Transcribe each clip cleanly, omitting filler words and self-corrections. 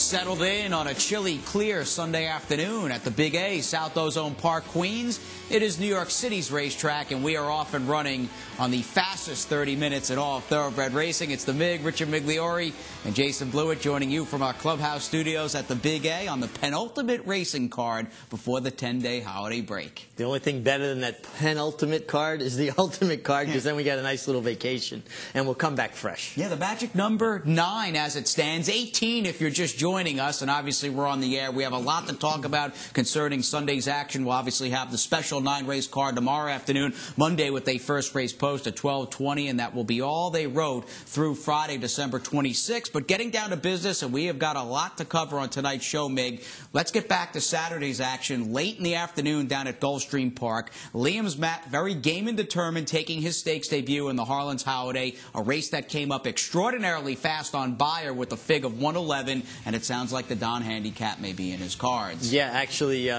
Settled in on a chilly, clear Sunday afternoon at the Big A, South Ozone Park, Queens. It is New York City's racetrack, and we are off and running on the fastest 30 minutes in all of thoroughbred racing. It's the MIG, Richard Migliore and Jason Blewitt, joining you from our clubhouse studios at the Big A on the penultimate racing card before the 10-day holiday break. The only thing better than that penultimate card is the ultimate card, because then we got a nice little vacation, and we'll come back fresh. Yeah, the magic number 9 as it stands, 18 if you're just joining us, and obviously we're on the air. We have a lot to talk about concerning Sunday's action. We'll obviously have the special 9-race card tomorrow afternoon, Monday with a first race post at 12:20, and that will be all they wrote through Friday, December 26th. But getting down to business, and we have got a lot to cover on tonight's show, Mig. Let's get back to Saturday's action late in the afternoon down at Gulfstream Park. Liam's Map, very game and determined, taking his stakes debut in the Harlan's Holiday, a race that came up extraordinarily fast on Bayer with a fig of 111, and it sounds like the Don handicap may be in his cards. Yeah, actually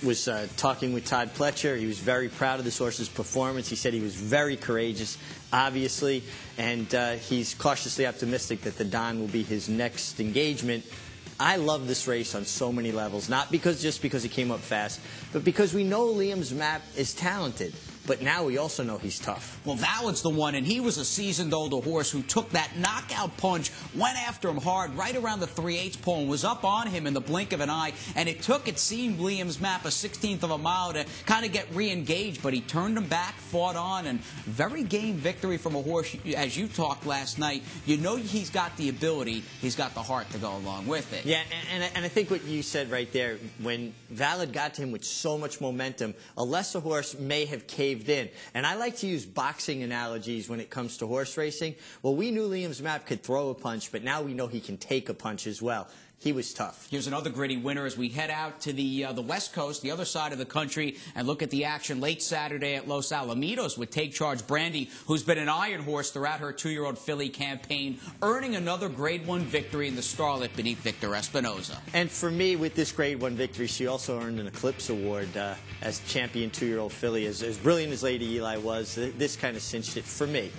was talking with Todd Pletcher. He was very proud of this horse's performance. He said he was very courageous, obviously, and he's cautiously optimistic that the Don will be his next engagement. I love this race on so many levels, not just because he came up fast, but because we know Liam's Map is talented. But now we also know he's tough. Well, Valid's the one, and he was a seasoned older horse who took that knockout punch, went after him hard right around the 3/8 pole, and was up on him in the blink of an eye. And it took, it seemed, Liam's Map a 16th of a mile to kind of get re-engaged, but he turned him back, fought on, and very game victory from a horse. As you talked last night, you know he's got the ability, he's got the heart to go along with it. Yeah, and I think what you said right there, when Valid got to him with so much momentum, a lesser horse may have caved in. And I like to use boxing analogies when it comes to horse racing. Well, we knew Liam's Map could throw a punch, but now we know he can take a punch as well. He was tough. Here's another gritty winner as we head out to the West Coast, the other side of the country, and look at the action late Saturday at Los Alamitos with Take Charge Brandy, who's been an iron horse throughout her 2-year-old filly campaign, earning another Grade 1 victory in the Starlet beneath Victor Espinoza. And for me, with this Grade 1 victory, she also earned an Eclipse Award as champion 2-year-old filly. As brilliant as Lady Eli was, this kind of cinched it for me.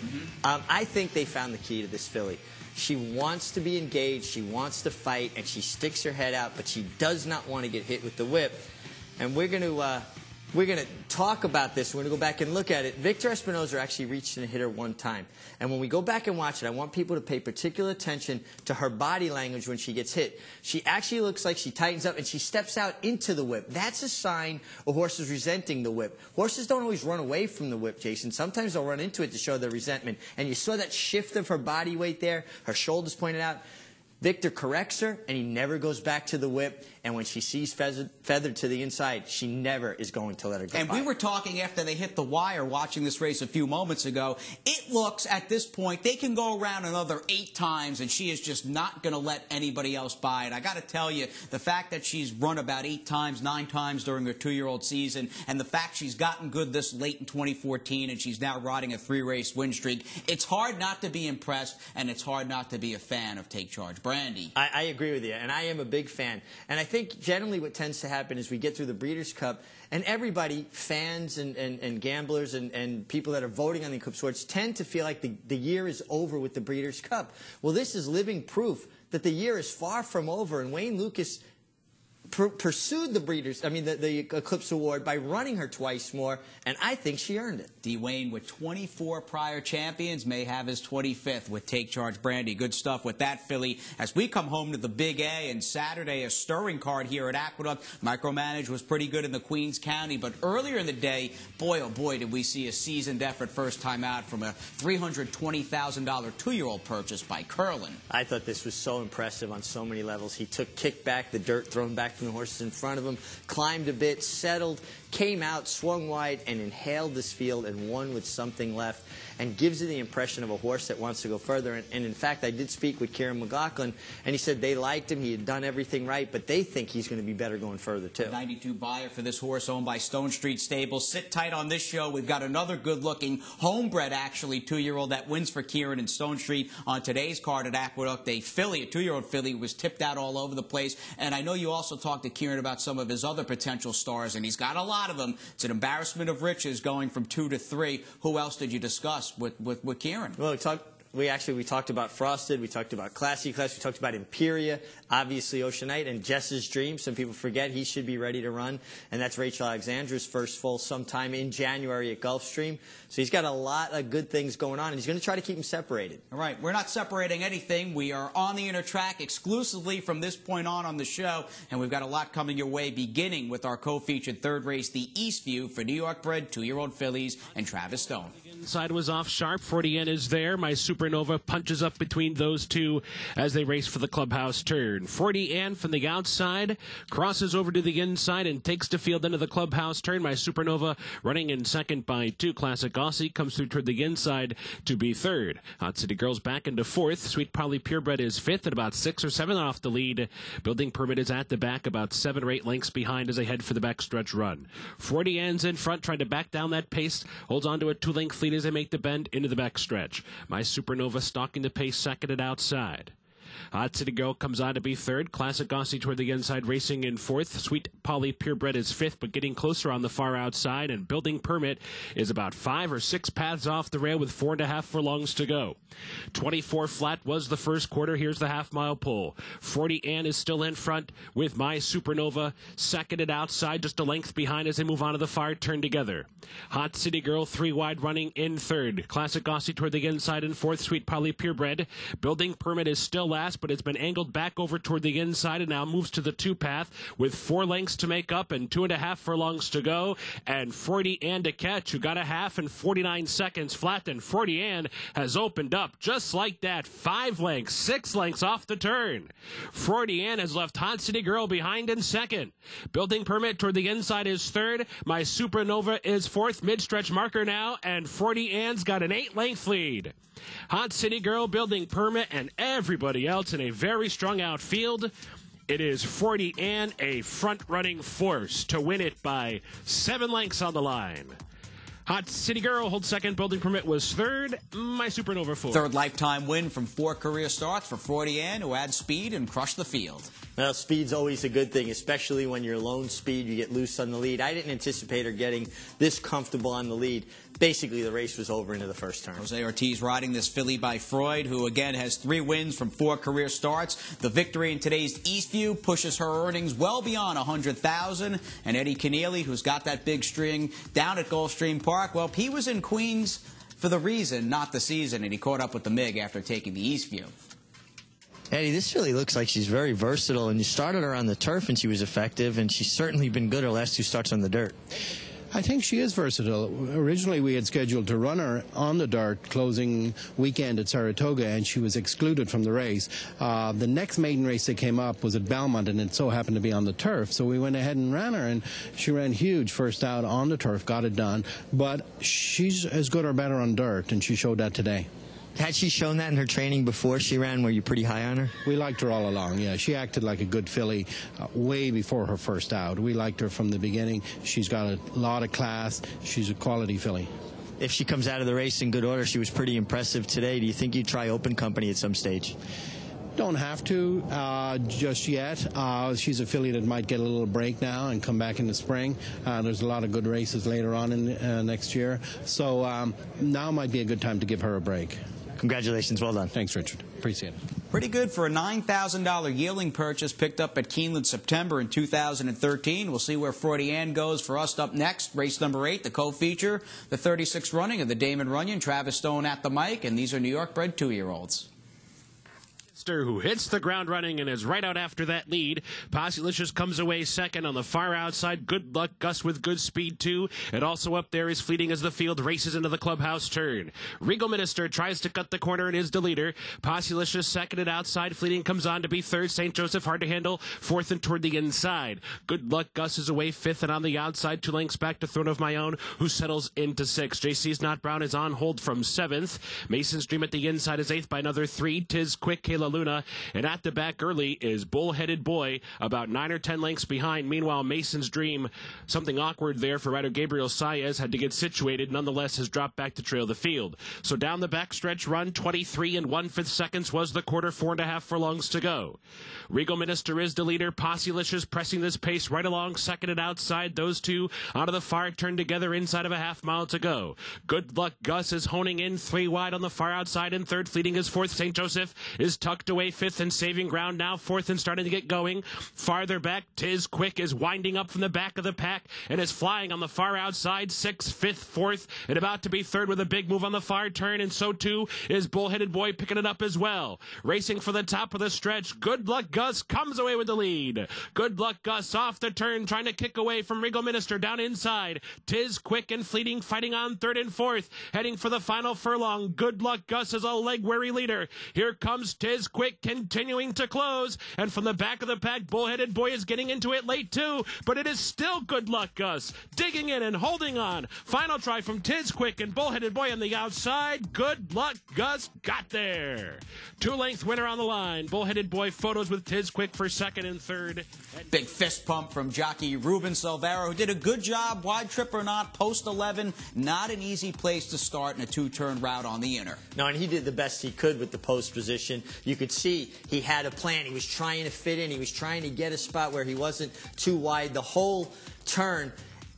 I think they found the key to this filly. She wants to be engaged, she wants to fight, and she sticks her head out, but she does not want to get hit with the whip. And we're going to talk about this. We're going to go back and look at it. Victor Espinoza actually reached and hit her one time. And when we go back and watch it, I want people to pay particular attention to her body language when she gets hit. She actually looks like she tightens up and she steps out into the whip. That's a sign a horse is resenting the whip. Horses don't always run away from the whip, Jason. Sometimes they'll run into it to show their resentment. And you saw that shift of her body weight there, her shoulders pointed out. Victor corrects her, and he never goes back to the whip. And when she sees feathered to the inside, she never is going to let her go And by. we were talking after they hit the wire watching this race a few moments ago. It looks, at this point, they can go around another 8 times, and she is just not going to let anybody else by it. I got to tell you, the fact that she's run about 8 times, 9 times during her 2-year-old season, and the fact she's gotten good this late in 2014, and she's now riding a 3-race win streak, it's hard not to be impressed, and it's hard not to be a fan of Take Charge Brandy. I agree with you, and I am a big fan. And I think generally what tends to happen is we get through the Breeders' Cup, and everybody, fans and gamblers and people that are voting on the Eclipse Awards, tend to feel like the year is over with the Breeders' Cup. Well, this is living proof that the year is far from over, and Wayne Lucas pursued the Eclipse Award by running her twice more, and I think she earned it. D. Wayne, with 24 prior champions, may have his 25th with Take Charge Brandy. Good stuff with that filly. As we come home to the Big A, and Saturday, a stirring card here at Aqueduct. Micromanage was pretty good in the Queens County, but earlier in the day, boy, oh boy, did we see a seasoned effort first time out from a $320,000 2-year-old purchase by Curlin. I thought this was so impressive on so many levels. He took kickback, the dirt thrown back from the horses in front of him, climbed a bit, settled, came out, swung wide, and inhaled this field and won with something left, and gives you the impression of a horse that wants to go further. And in fact, I did speak with Kieran McLaughlin, and he said they liked him, he had done everything right, but they think he's going to be better going further, too. 92 buyer for this horse owned by Stone Street Stables. Sit tight on this show. We've got another good-looking, homebred, actually, 2-year-old that wins for Kieran in Stone Street on today's card at Aqueduct. A filly, a 2-year-old filly, was tipped out all over the place. And I know you also talked to Kieran about some of his other potential stars, and he's got a lot of them. It's an embarrassment of riches going from 2 to 3. Who else did you discuss with Kieran? Well, we talked We talked about Frosted, we talked about Classy Class, we talked about Imperia, obviously Oceanite, and Jess's Dream. Some people forget he should be ready to run, and that's Rachel Alexandra's first full sometime in January at Gulfstream. So he's got a lot of good things going on, and he's going to try to keep them separated. All right, we're not separating anything. We are on the inner track exclusively from this point on the show, and we've got a lot coming your way, beginning with our co-featured third race, the Eastview for New York-bred 2-year-old fillies and Travis Stone. Inside was off sharp. 40N is there. My Supernova punches up between those two as they race for the clubhouse turn. 40N from the outside crosses over to the inside and takes the field into the clubhouse turn. My Supernova running in second by 2. Classic Aussie comes through toward the inside to be third. Hot City Girls back into fourth. Sweet Polly Purebred is fifth at about 6 or 7 off the lead. Building Permit is at the back about 7 or 8 lengths behind as they head for the backstretch run. 40N's in front trying to back down that pace. Holds on to a 2-length lead as they make the bend into the backstretch. My Supernova stalking the pace second and outside. Hot City Girl comes on to be third. Classic Aussie toward the inside, racing in fourth. Sweet Polly Purebred is fifth, but getting closer on the far outside. And Building Permit is about 5 or 6 paths off the rail with 4.5 furlongs to go. 24 flat was the first quarter. Here's the half-mile pull. 40N is still in front with My Supernova second and outside, just a length behind as they move on to the far turn together. Hot City Girl 3 wide running in third. Classic Aussie toward the inside in fourth. Sweet Polly Purebred. Building Permit is still last, but it's been angled back over toward the inside and now moves to the 2 path with 4 lengths to make up and 2.5 furlongs to go. And 40N to catch, who got a half in 49 seconds flat. And 40N has opened up just like that. 5 lengths, 6 lengths off the turn. 40N has left Hot City Girl behind in second. Building Permit toward the inside is third. My Supernova is fourth. Mid-stretch marker now, and 40N's got an 8-length lead. Hot City Girl, Building Permit, and everybody else in a very strong outfield. It is 40N, a front-running force, to win it by 7 lengths on the line. Hot City Girl holds second. Building Permit was third. My Supernova fourth. Third lifetime win from 4 career starts for 40N, who adds speed and crushed the field. Well, speed's always a good thing, especially when you're lone speed, you get loose on the lead. I didn't anticipate her getting this comfortable on the lead. Basically, the race was over into the first turn. Jose Ortiz riding this filly by Freud, who again has 3 wins from 4 career starts. The victory in today's Eastview pushes her earnings well beyond $100,000. And Eddie Keneally, who's got that big string down at Gulfstream Park, well, he was in Queens for the reason, not the season, and he caught up with the MIG after taking the Eastview. Eddie, this filly looks like she's very versatile, and you started her on the turf and she was effective, and she's certainly been good her last 2 starts on the dirt. I think she is versatile. Originally, we had scheduled to run her on the dirt closing weekend at Saratoga, and she was excluded from the race. The next maiden race that came up was at Belmont, and it so happened to be on the turf. So we went ahead and ran her, and she ran huge first out on the turf, got it done. But she's as good or better on dirt, and she showed that today. Had she shown that in her training before she ran? Were you pretty high on her? We liked her all along, yeah. She acted like a good filly way before her first out. We liked her from the beginning. She's got a lot of class. She's a quality filly. If she comes out of the race in good order, she was pretty impressive today. Do you think you'd try open company at some stage? Don't have to just yet. She's a filly that might get a little break now and come back in the spring. There's a lot of good races later on in next year. So now might be a good time to give her a break. Congratulations. Well done. Thanks, Richard. Appreciate it. Pretty good for a $9,000 yearling purchase picked up at Keeneland September in 2013. We'll see where 40N goes. For us up next, race number 8, the co-feature, the 36th running of the Damon Runyon, Travis Stone at the mic, and these are New York-bred 2-year-olds. Who hits the ground running and is right out after that lead. Possilicious comes away second on the far outside. Good Luck Gus with good speed too. And also up there is Fleeting as the field races into the clubhouse turn. Regal Minister tries to cut the corner and is the leader. Possilicious seconded outside. Fleeting comes on to be third. St. Joseph hard to handle. Fourth and toward the inside. Good Luck Gus is away fifth and on the outside. 2 lengths back to Throne of My Own, who settles into sixth. JC's Not Brown is on hold from seventh. Mason's Dream at the inside is eighth by another 3. Tis Quick. Kayla Luna. And at the back early is Bullheaded Boy, about 9 or 10 lengths behind. Meanwhile, Mason's Dream, something awkward there for rider Gabriel Saez, had to get situated. Nonetheless, has dropped back to trail the field. So down the backstretch run, 23 and 1/5 seconds was the quarter, 4.5 furlongs to go. Regal Minister is the leader. Posse-licious pressing this pace right along, second and outside. Those two out of the far turn together inside of a half mile to go. Good Luck Gus is honing in 3 wide on the far outside, and third fleeting is fourth. St. Joseph is tucked away fifth and saving ground now, fourth and starting to get going. Farther back, Tiz Quick is winding up from the back of the pack and is flying on the far outside, sixth, fifth, fourth, and about to be third with a big move on the far turn, and so too is Bullheaded Boy picking it up as well. Racing for the top of the stretch, Good Luck Gus comes away with the lead. Good Luck Gus off the turn, trying to kick away from Regal Minister down inside. Tiz Quick and Fleeting fighting on third and fourth, heading for the final furlong. Good Luck Gus is a leg-weary leader. Here comes Tiz Quick continuing to close, and from the back of the pack, Bullheaded Boy is getting into it late too, but it is still Good Luck Gus digging in and holding on. Final try from Tiz Quick and Bullheaded Boy on the outside. Good Luck Gus got there. 2-length winner on the line. Bullheaded Boy photos with Tiz Quick for second and third. Big fist pump from jockey Ruben Silvera, who did a good job, wide trip or not, post 11. Not an easy place to start in a 2-turn route on the inner. No, and he did the best he could with the post position. You could see he had a plan. He was trying to fit in. He was trying to get a spot where he wasn't too wide the whole turn.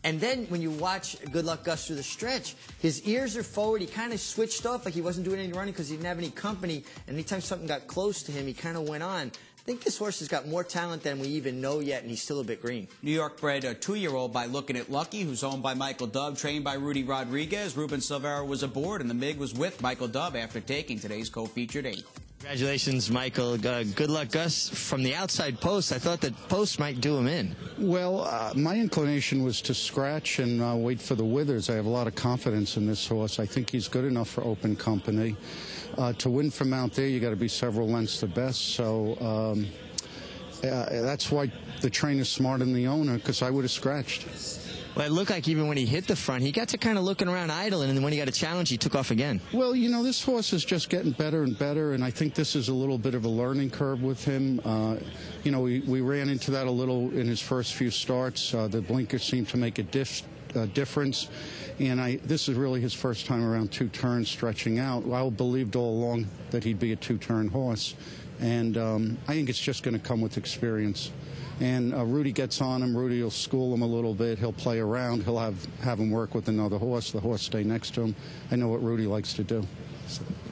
And then when you watch Good Luck Gus through the stretch, his ears are forward. He kind of switched off like he wasn't doing any running because he didn't have any company. And anytime something got close to him, he kind of went on. I think this horse has got more talent than we even know yet, and he's still a bit green. New York bred a 2-year-old by Looking at Lucky, who's owned by Michael Dubb, trained by Rudy Rodriguez. Ruben Silvera was aboard, and the MIG was with Michael Dubb after taking today's co-featured 8th. Congratulations, Michael. Good Luck Gus. From the outside post, I thought that post might do him in. Well, my inclination was to scratch and wait for the withers. I have a lot of confidence in this horse. I think he's good enough for open company. To win from out there, you got to be several lengths the best. So that's why the trainer's smarter than the owner, because I would have scratched. Well, it looked like even when he hit the front, he got to kind of looking around idling, and then when he got a challenge, he took off again. Well, you know, this horse is just getting better and better, and I think this is a little bit of a learning curve with him. You know, we ran into that a little in his first few starts. The blinkers seemed to make a difference, and this is really his first time around 2 turns stretching out. I believed all along that he'd be a 2-turn horse, and I think it's just going to come with experience. And Rudy gets on him. Rudy will school him a little bit. He'll play around. He'll have him work with another horse. The horse stay next to him. I know what Rudy likes to do.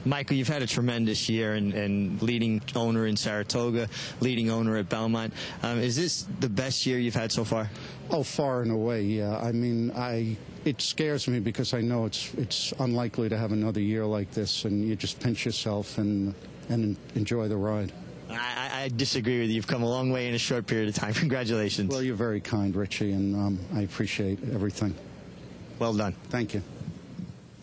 Michael, you've had a tremendous year and leading owner in Saratoga, leading owner at Belmont. Is this the best year you've had so far? Oh, far and away, yeah. I mean, it scares me because I know it's unlikely to have another year like this, and you just pinch yourself and enjoy the ride. I disagree with you. You've come a long way in a short period of time. Congratulations. Well, you're very kind, Richie, and I appreciate everything. Well done. Thank you.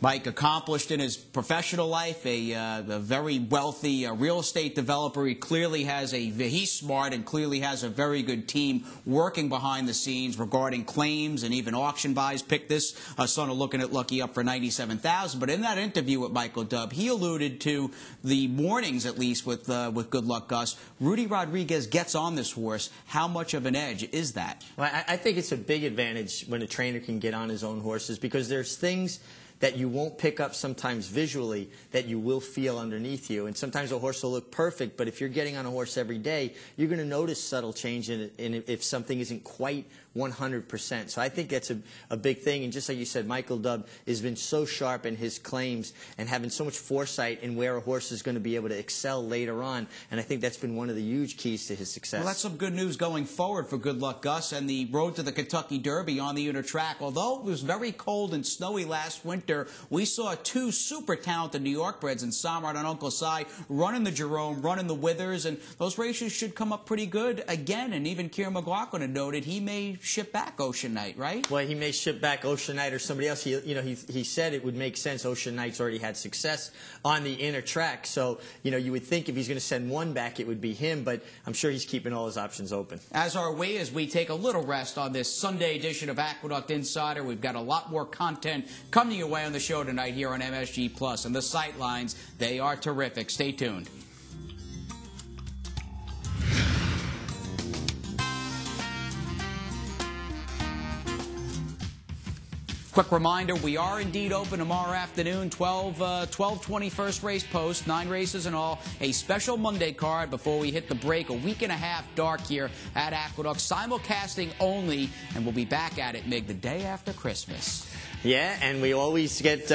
Mike, accomplished in his professional life, a very wealthy real estate developer. He clearly has he's smart and clearly has a very good team working behind the scenes regarding claims and even auction buys. Picked this son of Looking at Lucky up for $97,000. But in that interview with Michael Dubb, he alluded to the mornings, at least with Good Luck Gus. Rudy Rodriguez gets on this horse. How much of an edge is that? Well, I think it's a big advantage when a trainer can get on his own horses, because there's things that you won't pick up sometimes visually that you will feel underneath you. And sometimes a horse will look perfect, but if you're getting on a horse every day, you're going to notice subtle change in it, and if something isn't quite 100%. So I think that's a big thing. And just like you said, Michael Dubb has been so sharp in his claims and having so much foresight in where a horse is going to be able to excel later on. And I think that's been one of the huge keys to his success. Well, that's some good news going forward for Good Luck Gus and the road to the Kentucky Derby on the inner track. Although it was very cold and snowy last winter, we saw 2 super talented New York breds in Samrat and Uncle Si running the Jerome, running the Withers, and those races should come up pretty good again. And even Kieran McLaughlin had noted he may ship back Ocean Knight, right? Well, he may ship back Ocean Knight or somebody else. He said it would make sense. Ocean Knight's already had success on the inner track, so you would think if he's going to send one back, it would be him. But I'm sure he's keeping all his options open. As are we, as we take a little rest on this Sunday edition of Aqueduct Insider. We've got a lot more content coming your way on the show tonight here on MSG Plus, and the sightlines, they are terrific. Stay tuned. Quick reminder, we are indeed open tomorrow afternoon, 12:20 first race post, 9 races in all. A special Monday card before we hit the break, a week and a half dark here at Aqueduct. Simulcasting only, and we'll be back at it, Mig, the day after Christmas. Yeah, and we always get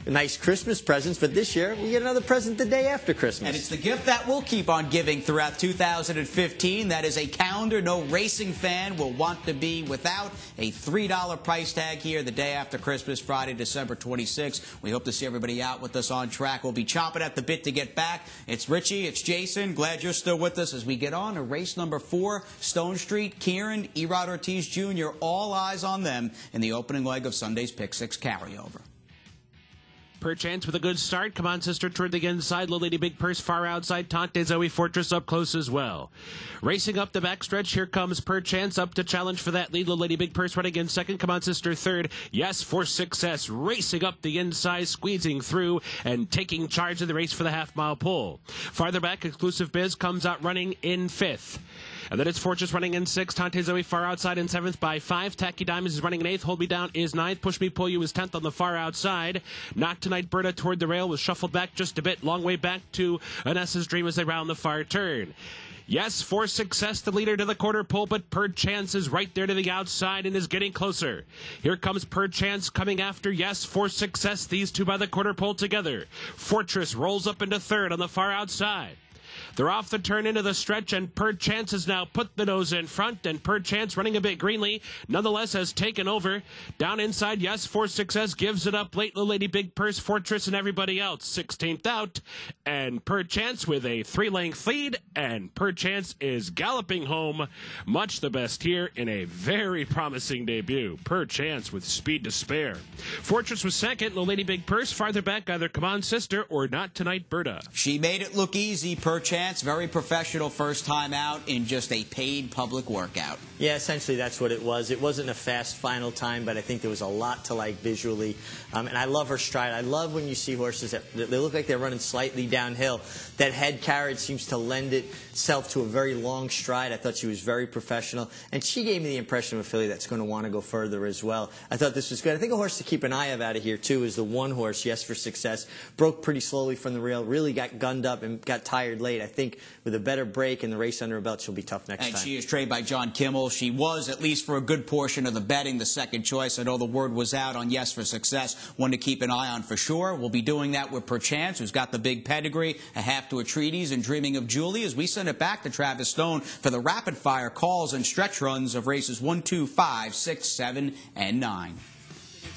nice Christmas presents, but this year we get another present the day after Christmas. And it's the gift that we'll keep on giving throughout 2015. That is a calendar no racing fan will want to be without. A $3 price tag here the day after Christmas, Friday, December 26th. We hope to see everybody out with us on track. We'll be chomping at the bit to get back. It's Richie, it's Jason. Glad you're still with us as we get on to race number 4, Stone Street. Kieran, Erod Ortiz Jr., all eyes on them in the opening leg of Sunday's Pick 6 carryover. Perchance with a good start. Come on, sister, toward the inside. Little Lady Big Purse far outside. Tante Zoe Fortress up close as well. Racing up the backstretch, here comes Perchance up to challenge for that lead. Little Lady Big Purse running in second. Come on, sister, third. Yes, for success. Racing up the inside, squeezing through and taking charge of the race for the half-mile pull. Farther back, Exclusive Biz comes out running in fifth. And then it's Fortress running in 6th. Tante Zoe far outside in 7th by 5. Tacky Diamonds is running in 8th. Hold Me Down is 9th. Push Me Pull You is 10th on the far outside. Not Tonight Berta toward the rail was shuffled back just a bit. Long way back to Anessa's Dream as they round the far turn. Yes, for success, the leader to the quarter pole, but Perchance is right there to the outside and is getting closer. Here comes Perchance coming after Yes, for success. These two by the quarter pole together. Fortress rolls up into 3rd on the far outside. They're off the turn into the stretch, and Perchance has now put the nose in front, and Perchance running a bit greenly, nonetheless has taken over. Down inside, Yes, for success, gives it up late. Little Lady Big Purse, Fortress, and everybody else. 16th out, and Perchance with a 3-length lead, and Perchance is galloping home. Much the best here in a very promising debut. Perchance with speed to spare. Fortress was second. Little Lady Big Purse, farther back, either Come On Sister or Not Tonight Berta. She made it look easy, Perchance. Very professional first time out in just a paid public workout. Yeah, essentially that's what it was. It wasn't a fast final time, but I think there was a lot to like visually. And I love her stride. I love when you see horses that they look like they're running slightly downhill. That head carriage seems to lend itself to a very long stride. I thought she was very professional. And she gave me the impression of a filly that's going to want to go further as well. I thought this was good. I think a horse to keep an eye out of here, too, is the one horse, Yes, for Success. Broke pretty slowly from the rail, really got gunned up and got tired late. I think with a better break and the race under her belt, she'll be tough next time. And she is trained by John Kimmel. She was, at least for a good portion of the betting, the second choice. I know the word was out on Yes for Success. One to keep an eye on for sure. We'll be doing that with Perchance, who's got the big pedigree, a half to a treatise, and Dreaming of Julie, as we send it back to Travis Stone for the rapid-fire calls and stretch runs of races 1, 2, 5, 6, 7, and 9.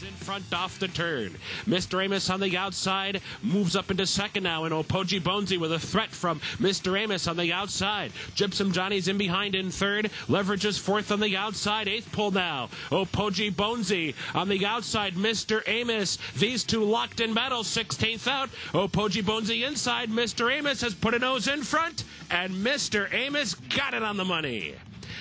In front off the turn. Mr. Amos on the outside moves up into second now, and Opoji Bonesy with a threat from Mr. Amos on the outside. Gypsum Johnny's in behind in 3rd. Leverages 4th on the outside. 8th pull now. Opoji Bonesy on the outside. Mr. Amos. These two locked in battle. 16th out. Opoji Bonesy inside. Mr. Amos has put a nose in front, and Mr. Amos got it on the money.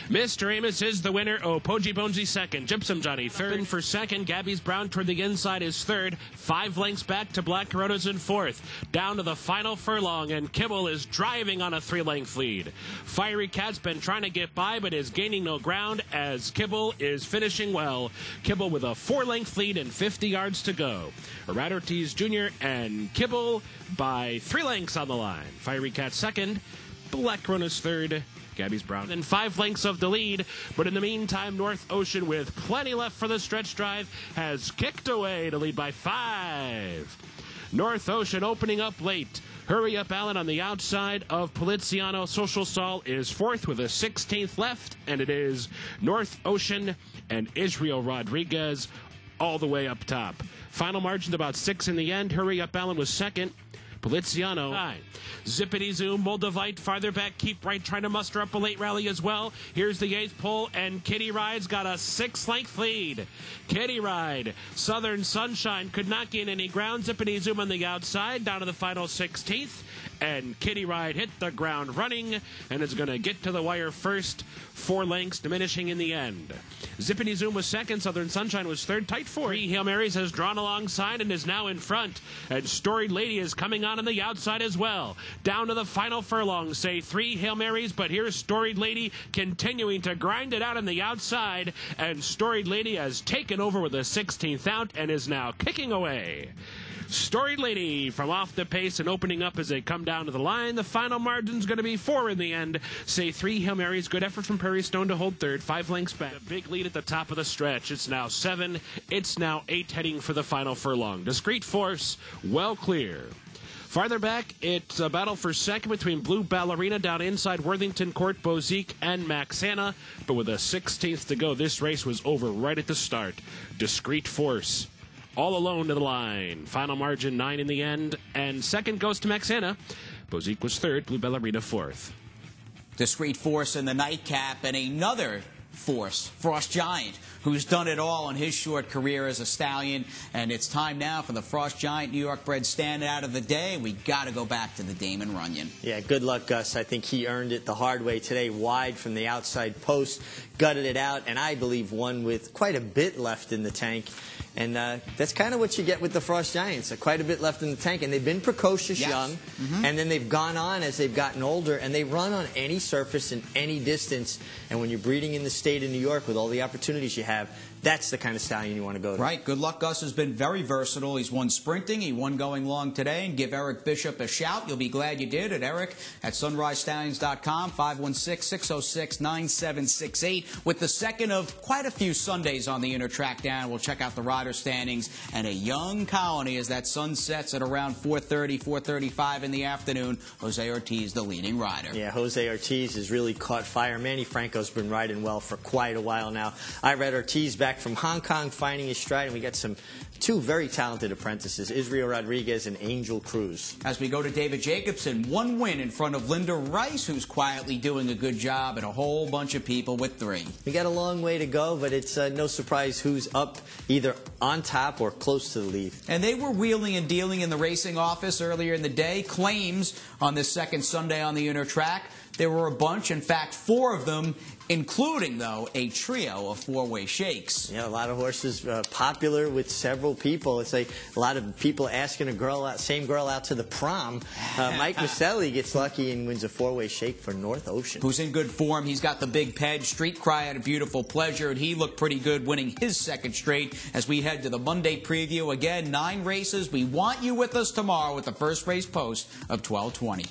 Mr. Amos is the winner. Opoji Bonesy second. Gypsum Johnny third. For second, Gabby's Brown toward the inside is third. 5 lengths back to Black Coronas in 4th. Down to the final furlong, and Kibble is driving on a 3-length lead. Fiery Cat's been trying to get by, but is gaining no ground as Kibble is finishing well. Kibble with a 4-length lead and 50 yards to go. Erod Ortiz Jr. and Kibble by 3 lengths on the line. Fiery Cat second. Black Coronas third. Gabby's Brown and 5 lengths of the lead, but in the meantime, North Ocean, with plenty left for the stretch drive, has kicked away to lead by 5. North Ocean opening up late. Hurry Up Allen on the outside of Poliziano. Social Sol is 4th with a 16th left, and it is North Ocean and Israel Rodriguez all the way up top. Final margin about 6 in the end. Hurry Up Allen was second. Poliziano. Zippity Zoom, Moldavite farther back, Keep Right trying to muster up a late rally as well. Here's the 8th pull, and Kitty Ride's got a 6-length lead. Kitty Ride, Southern Sunshine could not gain any ground. Zippity Zoom on the outside, down to the final 16th. And Kitty Ride hit the ground running and is going to get to the wire first. 4 lengths, diminishing in the end. Zippity Zoom was second. Southern Sunshine was third. Tight 4. Hail Marys has drawn alongside and is now in front. And Storied Lady is coming on the outside as well. Down to the final furlong, say 3 Hail Marys, but here's Storied Lady continuing to grind it out on the outside. And Storied Lady has taken over with the 16th out and is now kicking away. Storied Lady from off the pace and opening up as they come down to the line. The final margin's going to be 4 in the end. Say 3 Hail Marys. Good effort from Prairie Stone to hold third. 5 lengths back. A big lead at the top of the stretch. It's now 7. It's now 8 heading for the final furlong. Discreet Force, well clear. Farther back, it's a battle for second between Blue Ballerina down inside Worthington Court, Bozique, and Maxana. But with a 16th to go, this race was over right at the start. Discreet Force all alone to the line. Final margin 9 in the end, and second goes to Maxana. Bozique was third, Blue Ballerina fourth. Discreet Force in the nightcap, and another force, Frost Giant, who's done it all in his short career as a stallion. And it's time now for the Frost Giant New York bred standout of the day. We got to go back to the Damon Runyon. Yeah, good luck, Gus. I think he earned it the hard way today, wide from the outside post, gutted it out, and I believe won with quite a bit left in the tank. And that's kind of what you get with the Frost Giants. Quite a bit left in the tank. And they've been precocious young. And then they've gone on as they've gotten older. And they run on any surface and any distance. And when you're breeding in the state of New York with all the opportunities you have, that's the kind of stallion you want to go to. Right. Good Luck Gus has been very versatile. He's won sprinting. He won going long today. And give Eric Bishop a shout. You'll be glad you did. At Eric at sunrisestallions.com, 516-606-9768. With the second of quite a few Sundays on the inner track down. We'll check out the rider standings. And a young colony as that sun sets at around 4:30, 4:35 in the afternoon. Jose Ortiz, the leading rider. Yeah, Jose Ortiz has really caught fire. Manny Franco's been riding well for quite a while now. I read Ortiz back from Hong Kong, finding his stride, and we got two very talented apprentices, Israel Rodriguez and Angel Cruz. As we go to David Jacobson, 1 win in front of Linda Rice, who's quietly doing a good job, and a whole bunch of people with 3. We got a long way to go, but it's no surprise who's up either on top or close to the lead. And they were wheeling and dealing in the racing office earlier in the day. Claims on this second Sunday on the inner track. There were a bunch, in fact, 4 of them, including, though, a trio of 4-way shakes. Yeah, a lot of horses popular with several people. It's like a lot of people asking same girl out to the prom. Mike Maselli gets lucky and wins a 4-way shake for North Ocean. Who's in good form. He's got the big ped. Street Cry had a beautiful pleasure, and he looked pretty good, winning his second straight as we head to the Monday preview. Again, 9 races. We want you with us tomorrow with the first race post of 12:20.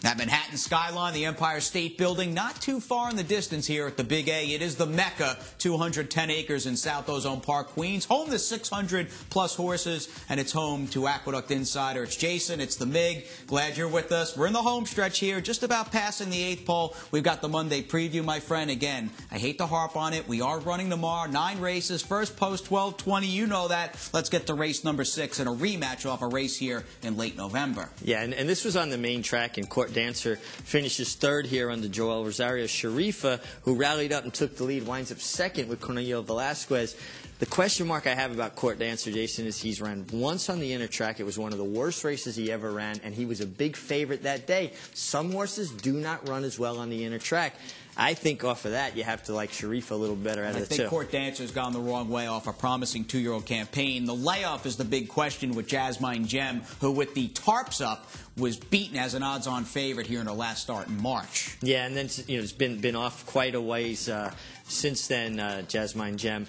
That Manhattan skyline, the Empire State Building, not too far in the distance here at the Big A. It is the Mecca, 210 acres in South Ozone Park, Queens. Home to 600-plus horses, and it's home to Aqueduct Insider. It's Jason, it's the Mig. Glad you're with us. We're in the home stretch here, just about passing the 8th pole. We've got the Monday preview, my friend. Again, I hate to harp on it. We are running tomorrow, 9 races. First post, 12:20. You know that. Let's get to race number 6 and a rematch off a race here in late November. Yeah, and this was on the main track in Court Dancer finishes third here under Joel Rosario. Sharifa, who rallied up and took the lead, winds up second with Cornelio Velasquez. The question mark I have about Court Dancer, Jason, is he's run once on the inner track. It was one of the worst races he ever ran, and he was a big favorite that day. Some horses do not run as well on the inner track. I think off of that, you have to like Sharifa a little better out of the 2. I think Court Dancer's gone the wrong way off a promising 2-year-old campaign. The layoff is the big question with Jasmine Gem, who with the tarps up was beaten as an odds-on favorite here in her last start in March. Yeah, and then it's been off quite a ways since then, Jasmine Gem.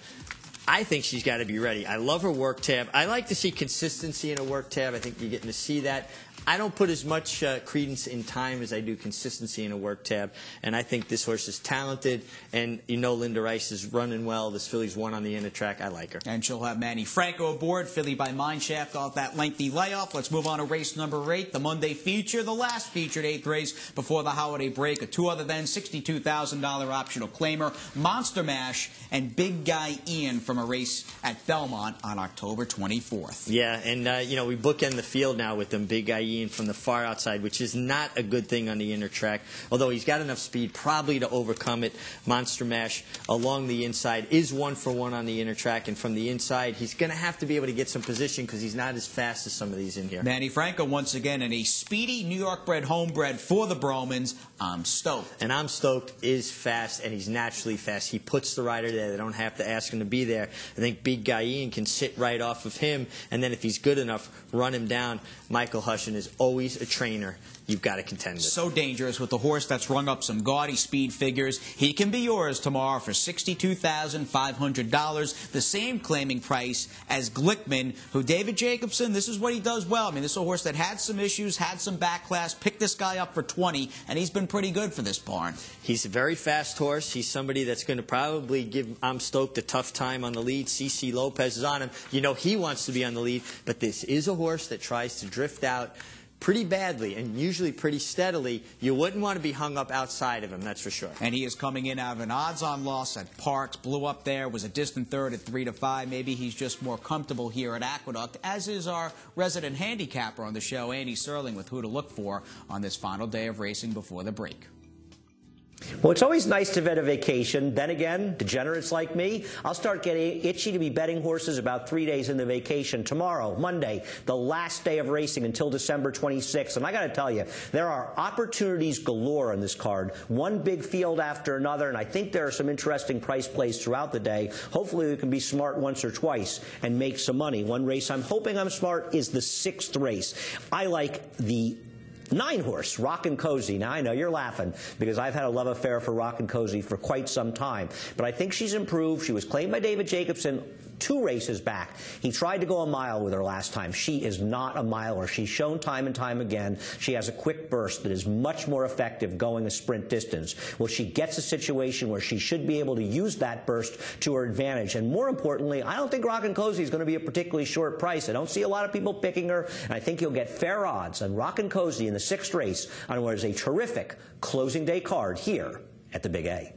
I think she's got to be ready. I love her work tab. I like to see consistency in a work tab. I think you're getting to see that. I don't put as much credence in time as I do consistency in a work tab, and I think this horse is talented, and you know Linda Rice is running well. This filly's won on the inner track. I like her. And she'll have Manny Franco aboard, filly by Mineshaft off that lengthy layoff. Let's move on to race number 8, the Monday feature, the last featured 8th race before the holiday break. A 2 other than $62,000 optional claimer, Monster Mash, and Big Guy Ian from a race at Belmont on October 24th. Yeah, and we bookend the field now with them, Big Guy Gallienne from the far outside, which is not a good thing on the inner track, although he's got enough speed probably to overcome it. Monster Mash along the inside is 1-for-1 on the inner track, and from the inside, he's going to have to be able to get some position because he's not as fast as some of these in here. Manny Franco once again, and a speedy New York-bred homebred for the Bromans. I'm stoked. And I'm stoked is fast, and he's naturally fast. He puts the rider there. They don't have to ask him to be there. I think Big Gallienne can sit right off of him, and then if he's good enough, run him down. Michael Hushin is always a trainer you've got to contend with. So dangerous with the horse that's rung up some gaudy speed figures. He can be yours tomorrow for $62,500, the same claiming price as Glickman, who David Jacobson, this is what he does well. I mean, this is a horse that had some issues, had some back class, picked this guy up for 20, and he's been pretty good for this barn. He's a very fast horse. He's somebody that's going to probably give I'm Stoked a tough time on the lead. CC Lopez is on him. You know he wants to be on the lead, but this is a horse that tries to drift out pretty badly and usually pretty steadily. You wouldn't want to be hung up outside of him, that's for sure. And he is coming in out of an odds-on loss at Parks, blew up there, was a distant third at 3-5. Maybe he's just more comfortable here at Aqueduct, as is our resident handicapper on the show, Andy Serling, with who to look for on this final day of racing before the break. Well, it's always nice to have had a vacation. Then again, degenerates like me, I'll start getting itchy to be betting horses about 3 days into vacation. Tomorrow, Monday, the last day of racing until December 26th. And I got to tell you, there are opportunities galore on this card. One big field after another, and I think there are some interesting price plays throughout the day. Hopefully we can be smart once or twice and make some money. One race I'm hoping I'm smart is the 6th race. I like the 9-horse, Rockin' Cozy. Now, I know you're laughing because I've had a love affair for Rockin' Cozy for quite some time. But I think she's improved. She was claimed by David Jacobson 2 races back. He tried to go a mile with her last time. She is not a miler. She's shown time and time again she has a quick burst that is much more effective going a sprint distance. Well, she gets a situation where she should be able to use that burst to her advantage. And more importantly, I don't think Rockin' Cozy is going to be a particularly short price. I don't see a lot of people picking her, and I think you'll get fair odds on Rockin' Cozy in the 6th race on what is a terrific closing day card here at the Big A.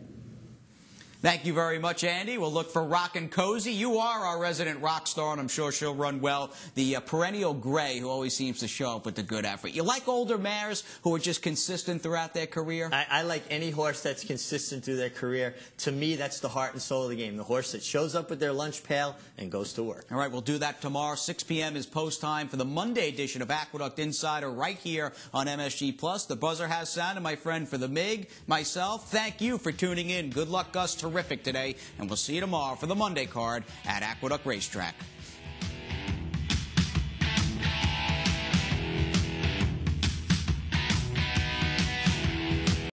Thank you very much, Andy. We'll look for Rockin' Cozy. You are our resident rock star, and I'm sure she'll run well. The perennial gray who always seems to show up with a good effort. You like older mares who are just consistent throughout their career? I like any horse that's consistent through their career. To me, that's the heart and soul of the game. The horse that shows up with their lunch pail and goes to work. All right, we'll do that tomorrow. 6 p.m. is post time for the Monday edition of Aqueduct Insider right here on MSG+. The buzzer has sounded, my friend, for the MIG. Myself, thank you for tuning in. Good luck, Gus. Terrific today. And we'll see you tomorrow for the Monday card at Aqueduct Racetrack.